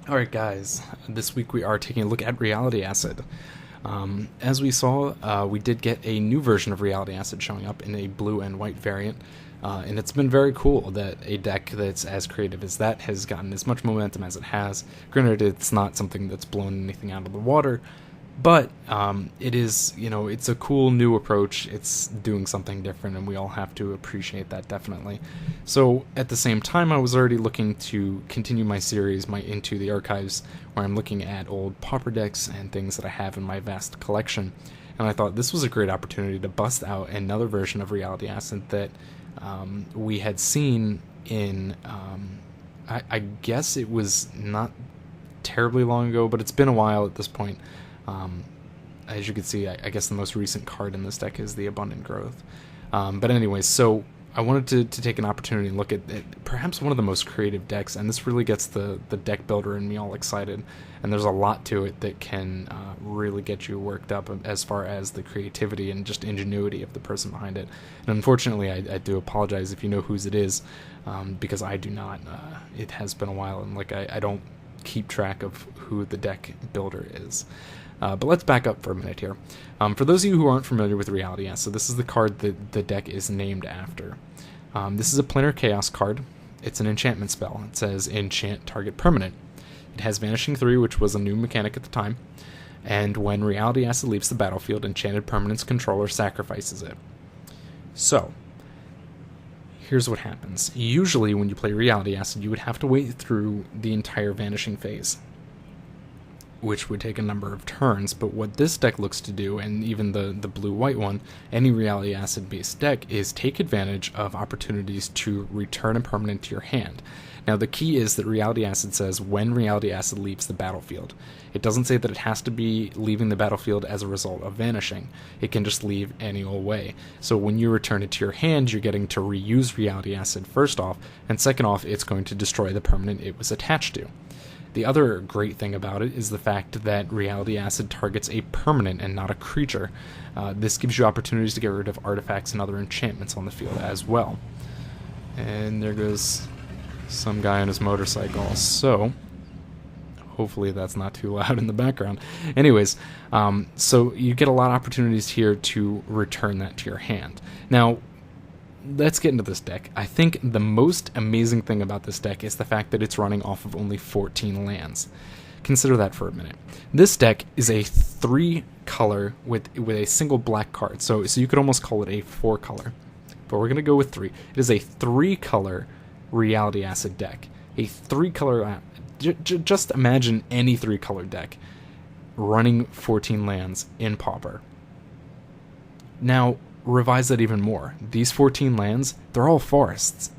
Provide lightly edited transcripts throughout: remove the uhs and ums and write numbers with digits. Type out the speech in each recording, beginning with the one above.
Alright guys, this week we are taking a look at Reality Acid. As we saw, we did get a new version of Reality Acid showing up in a blue and white variant, and it's been very cool that a deck that's as creative as that has gotten as much momentum as it has. Granted, it's not something that's blown anything out of the water, but it is, it's a cool new approach. It's doing something different, and we all have to appreciate that, definitely. So at the same time, I was already looking to continue my series, my Into the Archives, where I'm looking at old pauper decks and things that I have in my vast collection. And I thought this was a great opportunity to bust out another version of Reality Acid that we had seen in, I guess it was not terribly long ago, but it's been a while at this point. As you can see, I guess the most recent card in this deck is the Abundant Growth. But anyways, so I wanted to take an opportunity and look at perhaps one of the most creative decks, and this really gets the deck builder and me all excited. And there's a lot to it that can really get you worked up as far as the creativity and just ingenuity of the person behind it. And unfortunately, I do apologize if you know whose it is, because I do not. It has been a while, and I don't keep track of who the deck builder is. But let's back up for a minute here. For those of you who aren't familiar with Reality Acid, this is the card that the deck is named after. This is a Planar Chaos card. It's an enchantment spell. It says enchant target permanent. It has Vanishing 3, which was a new mechanic at the time. And when Reality Acid leaves the battlefield, enchanted permanent's controller sacrifices it. So, here's what happens. Usually when you play Reality Acid, you would have to wait through the entire Vanishing phase, which would take a number of turns. But what this deck looks to do, and even the blue-white one, any Reality Acid-based deck, is take advantage of opportunities to return a permanent to your hand. Now, the key is that Reality Acid says when Reality Acid leaves the battlefield. It doesn't say that it has to be leaving the battlefield as a result of vanishing. It can just leave any old way. So when you return it to your hand, you're getting to reuse Reality Acid first off, and second off, it's going to destroy the permanent it was attached to. The other great thing about it is the fact that Reality Acid targets a permanent and not a creature. This gives you opportunities to get rid of artifacts and other enchantments on the field as well. And there goes some guy on his motorcycle, so hopefully that's not too loud in the background. Anyways, so you get a lot of opportunities here to return that to your hand. Now, let's get into this deck. I think the most amazing thing about this deck is the fact that it's running off of only 14 lands. Consider that for a minute. This deck is a 3-color with a single black card, so you could almost call it a 4-color, but we're going to go with 3. It is a 3-color Reality Acid deck. A 3-color... just imagine any 3-color deck running 14 lands in Pauper. Now, revise that even more. These 14 lands, they're all forests.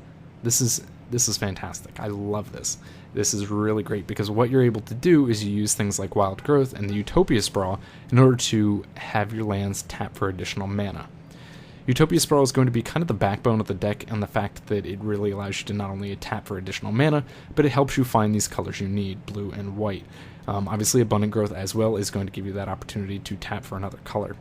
This is fantastic. I love this. This is really great because what you're able to do is you use things like Wild Growth and the Utopia Sprawl in order to have your lands tap for additional mana. Utopia Sprawl is going to be kind of the backbone of the deck, and the fact that it really allows you to not only tap for additional mana, but it helps you find these colors you need, blue and white. Obviously, Abundant Growth as well is going to give you that opportunity to tap for another color.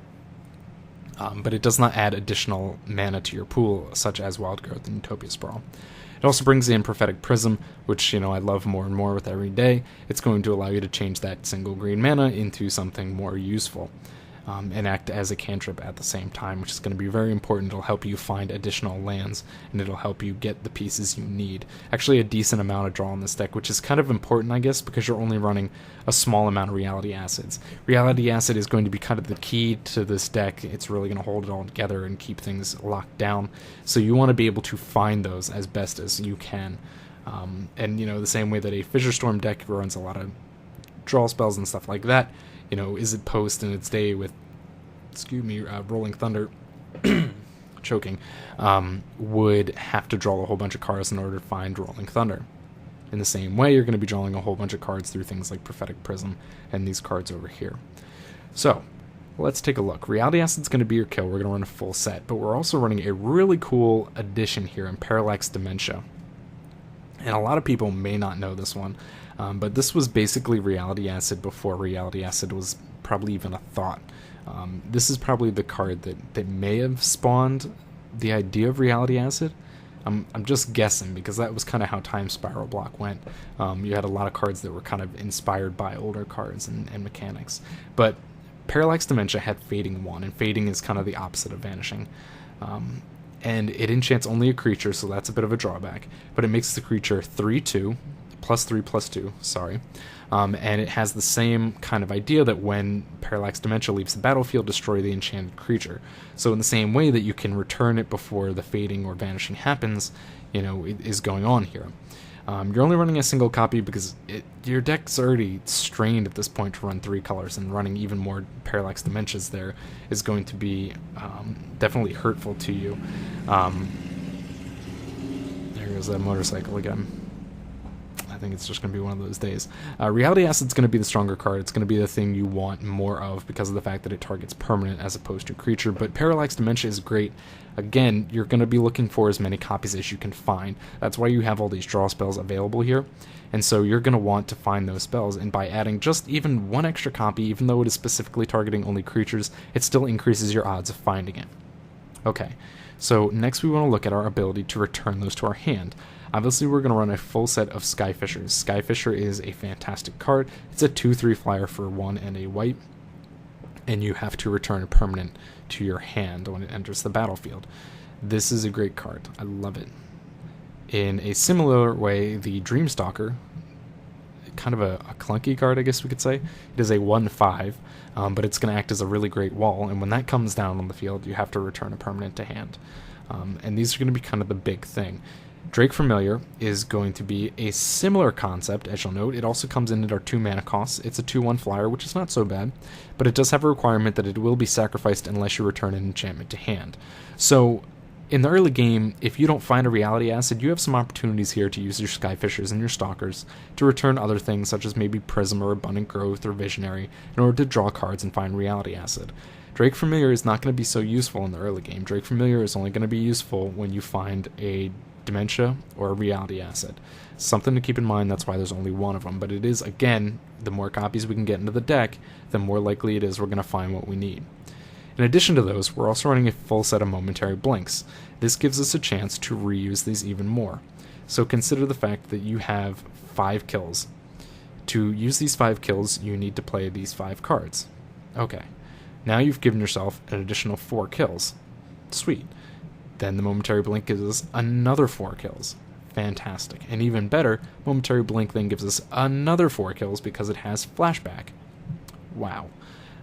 But it does not add additional mana to your pool, such as Wild Growth and Utopia Sprawl. It also brings in Prophetic Prism, which, I love more and more with every day. It's going to allow you to change that single green mana into something more useful, and act as a cantrip at the same time, which is going to be very important. It'll help you find additional lands, and it'll help you get the pieces you need. Actually, a decent amount of draw in this deck, which is kind of important, I guess, because you're only running a small amount of Reality Acids. Reality Acid is going to be kind of the key to this deck. It's really going to hold it all together and keep things locked down, so you want to be able to find those as best as you can. And, the same way that a Fissure Storm deck runs a lot of draw spells and stuff like that, is it post in its day with, Rolling Thunder, choking, would have to draw a whole bunch of cards in order to find Rolling Thunder. In the same way, you're going to be drawing a whole bunch of cards through things like Prophetic Prism and these cards over here. So, let's take a look. Reality Acid's going to be your kill. We're going to run a full set, but we're also running a really cool addition here in Parallax Dementia. And a lot of people may not know this one, but this was basically Reality Acid before Reality Acid was probably even a thought. This is probably the card that may have spawned the idea of Reality Acid. I'm just guessing because that was kind of how Time Spiral Block went. You had a lot of cards that were kind of inspired by older cards and mechanics. But Parallax Dementia had Fading 1, and Fading is kind of the opposite of Vanishing. And it enchants only a creature, so that's a bit of a drawback. But it makes the creature 3/2, +3/+2, sorry. And it has the same kind of idea that when Parallax Dementia leaves the battlefield, destroy the enchanted creature. So in the same way that you can return it before the Fading or Vanishing happens, it is going on here. You're only running a single copy because your deck's already strained at this point to run 3 colors, and running even more Parallax Dementias there is going to be definitely hurtful to you. There goes that motorcycle again. I think it's just going to be one of those days. Reality Acid's going to be the stronger card. It's going to be the thing you want more of because of the fact that it targets permanent as opposed to creature. But Parallax Dementia is great. Again, you're going to be looking for as many copies as you can find. That's why you have all these draw spells available here. And so you're going to want to find those spells. And by adding just even 1 extra copy, even though it is specifically targeting only creatures, it still increases your odds of finding it. Okay, so next we want to look at our ability to return those to our hand. Obviously, we're going to run a full set of Skyfishers. Skyfisher is a fantastic card. It's a 2/3 flyer for 1 and a white, and you have to return a permanent to your hand when it enters the battlefield. This is a great card. I love it. In a similar way, the Dream Stalker, kind of a clunky card, I guess we could say. It is a 1/5, but it's going to act as a really great wall, and when that comes down on the field, you have to return a permanent to hand. And these are going to be kind of the big thing. Drake Familiar is going to be a similar concept, as you'll note. It also comes in at our 2 mana costs. It's a 2/1 flyer, which is not so bad, but it does have a requirement that it will be sacrificed unless you return an enchantment to hand. So, in the early game, if you don't find a Reality Acid, you have some opportunities here to use your Skyfishers and your Stalkers to return other things, such as maybe Prism or Abundant Growth or Visionary, in order to draw cards and find Reality Acid. Drake Familiar is not going to be so useful in the early game. Drake Familiar is only going to be useful when you find a Dementia or a Reality Acid. Something to keep in mind, that's why there's only 1 of them. But it is, again, the more copies we can get into the deck, the more likely it is we're going to find what we need. In addition to those, we're also running a full set of Momentary Blinks. This gives us a chance to reuse these even more. So consider the fact that you have 5 kills. To use these 5 kills, you need to play these 5 cards. Okay, now you've given yourself an additional 4 kills. Sweet. Then the Momentary Blink gives us another 4 kills. Fantastic. And even better, Momentary Blink then gives us another 4 kills because it has Flashback. Wow.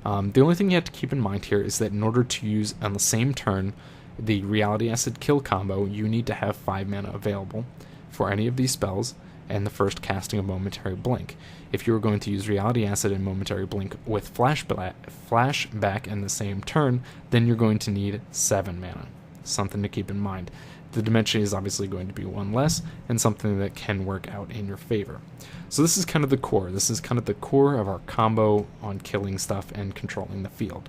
The only thing you have to keep in mind here is that in order to use on the same turn the Reality Acid kill combo, you need to have 5 mana available for any of these spells and the first casting of Momentary Blink. If you were going to use Reality Acid and Momentary Blink with Flashback in the same turn, then you're going to need 7 mana. Something to keep in mind. The Dimension is obviously going to be 1 less, and something that can work out in your favor. So this is kind of the core. This is kind of the core of our combo on killing stuff and controlling the field.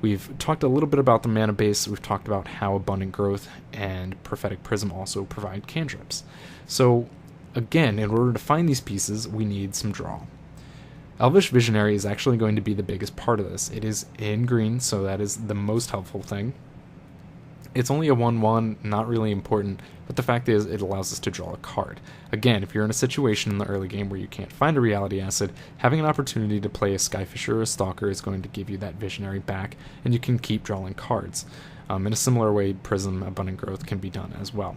We've talked a little bit about the mana base. We've talked about how Abundant Growth and Prophetic Prism also provide cantrips. So again, in order to find these pieces, we need some draw. Elvish Visionary is actually going to be the biggest part of this. It is in green, so that is the most helpful thing. It's only a 1/1, not really important, but the fact is it allows us to draw a card. Again, if you're in a situation in the early game where you can't find a Reality Acid, having an opportunity to play a Skyfisher or a Stalker is going to give you that Visionary back, and you can keep drawing cards. In a similar way, Prism, Abundant Growth can be done as well.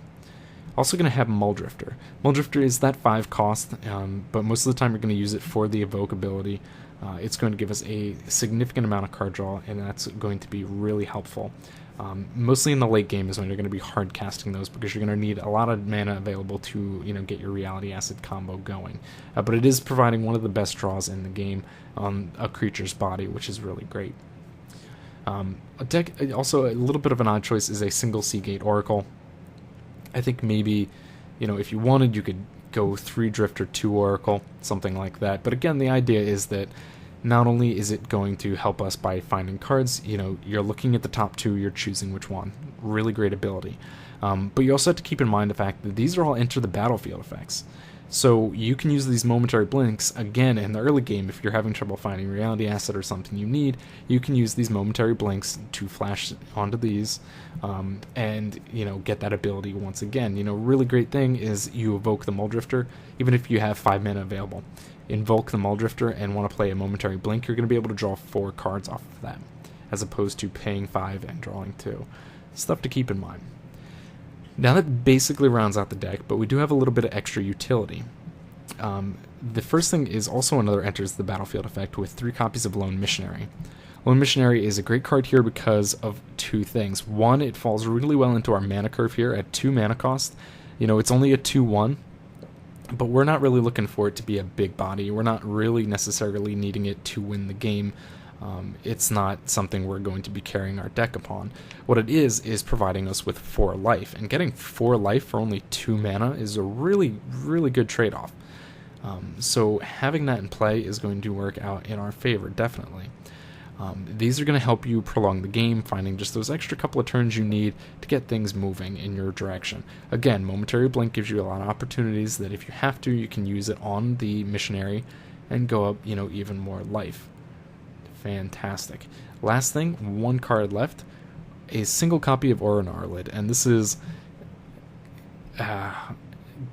Also going to have Mulldrifter. Mulldrifter is that 5 cost, but most of the time you're going to use it for the Evoke ability. It's going to give us a significant amount of card draw, and that's going to be really helpful. Mostly in the late game is when you're going to be hard casting those because you're going to need a lot of mana available to get your Reality Acid combo going. But it is providing one of the best draws in the game on a creature's body, which is really great. A deck, also a little bit of an odd choice, is a single Seagate Oracle. I think maybe, if you wanted, you could go 3 Drifter, 2 Oracle, something like that. But again, the idea is that not only is it going to help us by finding cards, you're looking at the top 2, you're choosing which one. Really great ability. But you also have to keep in mind the fact that these are all enter the battlefield effects. So you can use these momentary blinks again in the early game. If you're having trouble finding reality asset or something you need, you can use these momentary blinks to flash onto these, and get that ability once again. Really great thing is you evoke the Muldrifter, even if you have 5 mana available. Invoke the Muldrifter and want to play a momentary blink, you're going to be able to draw 4 cards off of that, as opposed to paying 5 and drawing 2. Stuff to keep in mind. Now that basically rounds out the deck, but we do have a little bit of extra utility. The first thing is also another enters the battlefield effect with 3 copies of Lone Missionary. Lone Missionary is a great card here because of 2 things. One, it falls really well into our mana curve here at 2 mana cost. It's only a 2/1, but we're not really looking for it to be a big body. We're not really necessarily needing it to win the game. It's not something we're going to be carrying our deck upon. What it is providing us with 4 life, and getting 4 life for only 2 mana is a really, really good trade-off. So having that in play is going to work out in our favor, definitely. These are going to help you prolong the game, finding just those extra couple of turns you need to get things moving in your direction. Again, Momentary Blink gives you a lot of opportunities that if you have to, you can use it on the Missionary and go up, even more life. Fantastic. Last thing, 1 card left, a single copy of Aura Gnarlid, and this is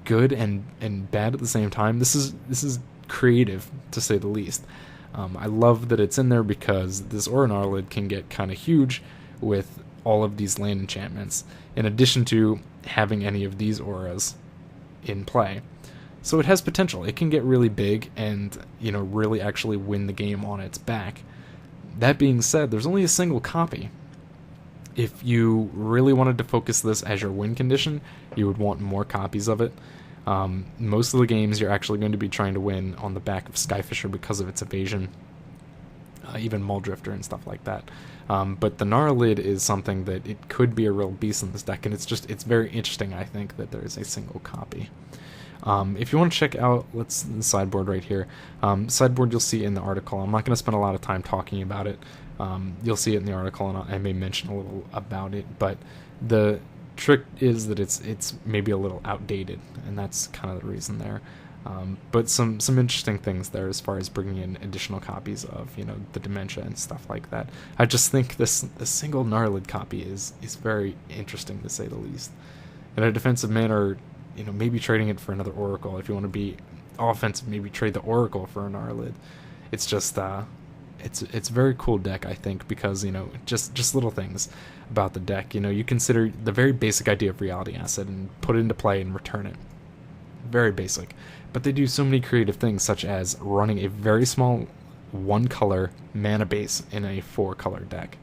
good and bad at the same time. This is creative, to say the least. I love that it's in there because this Aura Gnarlid can get kind of huge with all of these land enchantments, in addition to having any of these auras in play. So it has potential. It can get really big and, really actually win the game on its back. That being said, there's only a single copy. If you really wanted to focus this as your win condition, you would want more copies of it. Most of the games you're actually going to be trying to win on the back of Skyfisher because of its evasion, even Muldrifter and stuff like that. But the Gnarlid is something that it could be a real beast in this deck, and it's very interesting, I think, that there is a single copy. If you want to check out, the sideboard right here. Sideboard you'll see in the article. I'm not going to spend a lot of time talking about it. You'll see it in the article, and I may mention a little about it, but the trick is that it's maybe a little outdated, and that's kind of the reason there. But some interesting things there as far as bringing in additional copies of the Dementia and stuff like that. I just think this single Gnarlid copy is very interesting, to say the least. In a defensive manner, maybe trading it for another Oracle. If you want to be offensive, maybe trade the Oracle for a Gnarlid. It's just it's a very cool deck, I think, because just little things about the deck. You consider the very basic idea of Reality Asset and put it into play and return it. Very basic, but they do so many creative things, such as running a very small 1-color mana base in a 4-color deck.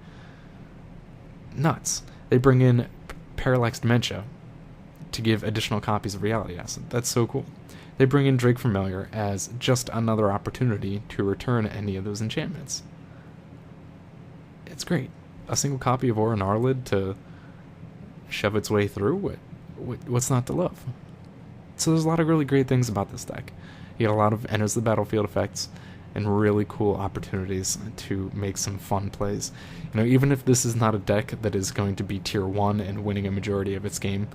Nuts. They bring in Parallax Dementia to give additional copies of Reality Asset. That's so cool. They bring in Drake Familiar as just another opportunity to return any of those enchantments. It's great. A single copy of Aura Gnarlid to shove its way through? What's not to love? So there's a lot of really great things about this deck. You get a lot of enters the battlefield effects and really cool opportunities to make some fun plays. Even if this is not a deck that is going to be tier 1 and winning a majority of its game,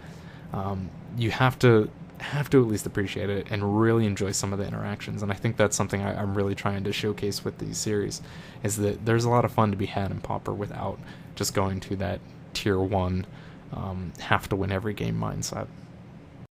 you have to at least appreciate it and really enjoy some of the interactions. And I think that's something I'm really trying to showcase with these series, is that there's a lot of fun to be had in Pauper without just going to that tier 1 have to win every game mindset.